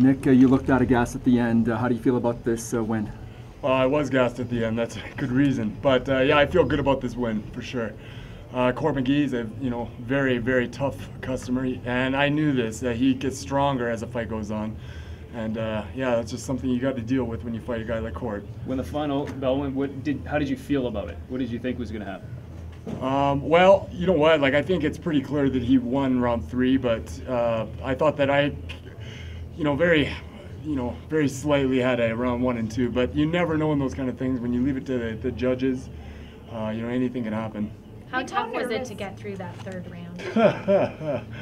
Nick, you looked out of gas at the end. How do you feel about this win? Well, I was gassed at the end. That's a good reason. But yeah, I feel good about this win for sure. Court McGee is a very, very tough customer, and I knew this, that he gets stronger as the fight goes on. And yeah, that's just something you got to deal with when you fight a guy like Court. When the final bell went, how did you feel about it? What did you think was going to happen? Well, you know what? Like, I think it's pretty clear that he won round 3, but I thought that I, very slightly had a round 1 and 2. But you never know in those kind of things. When you leave it to the judges, anything can happen. How tough was it to get through that third round?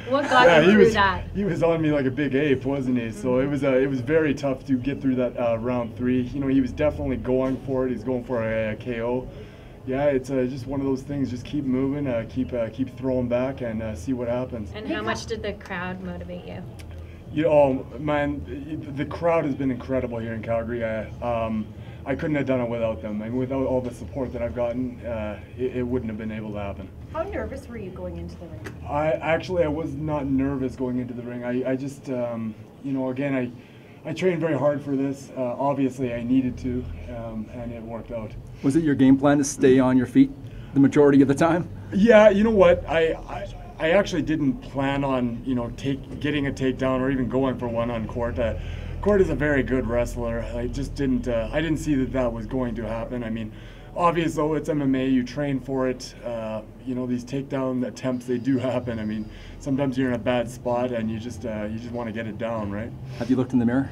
What got you through that? He was on me like a big ape, wasn't he? So it was very tough to get through that round 3. He was definitely going for it. He's going for a KO. Yeah, it's just one of those things. Just keep moving, keep throwing back, and see what happens. And how much did the crowd motivate you? Man, the crowd has been incredible here in Calgary. I couldn't have done it without them. I mean, without all the support that I've gotten, it wouldn't have been able to happen. How nervous were you going into the ring? I was not nervous going into the ring. I just, again, I trained very hard for this. Obviously, I needed to, and it worked out. Was it your game plan to stay on your feet the majority of the time? Yeah, you know what? I actually didn't plan on, getting a takedown or even going for one on Court. Court is a very good wrestler. I just didn't. I didn't see that was going to happen. I mean, obviously, it's MMA. You train for it. These takedown attempts, they do happen. I mean, sometimes you're in a bad spot and you just want to get it down, right? Have you looked in the mirror?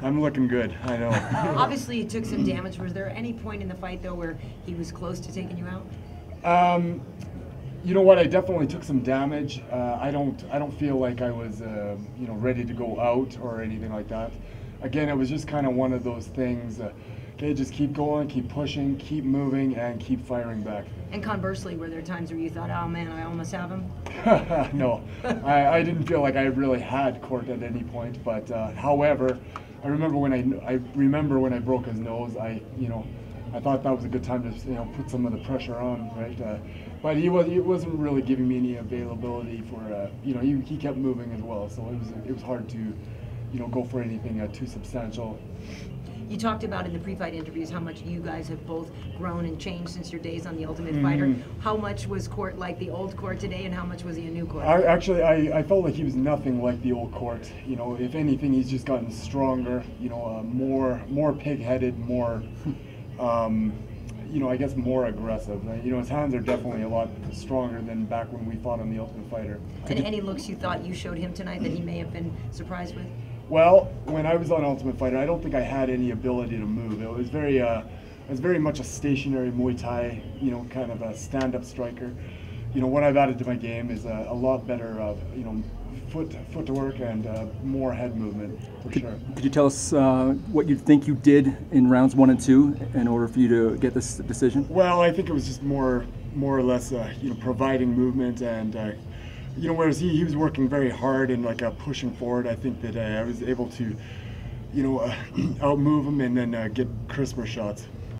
I'm looking good. I know. Obviously, you took some damage. Was there any point in the fight though where he was close to taking you out? You know what? I definitely took some damage. I don't feel like I was, ready to go out or anything like that. Again, it was just kind of one of those things. Okay, just keep going, keep pushing, keep moving, and keep firing back. And conversely, were there times where you thought, "Oh man, I almost have him"? No, I didn't feel like I really had Court at any point. But however, I remember when I broke his nose. I thought that was a good time to put some of the pressure on, right? But he wasn't really giving me any availability for he kept moving as well, so it was hard to go for anything too substantial. You talked about in the pre-fight interviews how much you guys have both grown and changed since your days on The Ultimate Fighter. How much was Court like the old Court today, and how much was he a new Court? I felt like he was nothing like the old Court. If anything, he's just gotten stronger. More pig-headed, more. I guess more aggressive. His hands are definitely a lot stronger than back when we fought on The Ultimate Fighter. And any looks you thought you showed him tonight that he may have been surprised with? Well, when I was on Ultimate Fighter, I don't think I had any ability to move. It was very much a stationary Muay Thai, kind of a stand-up striker. What I've added to my game is a lot better, footwork and more head movement, for sure. Could you tell us what you think you did in rounds 1 and 2 in order for you to get this decision? Well, I think it was just more or less, providing movement and, whereas he was working very hard and pushing forward. I think that I was able to, outmove him and then get crisper shots.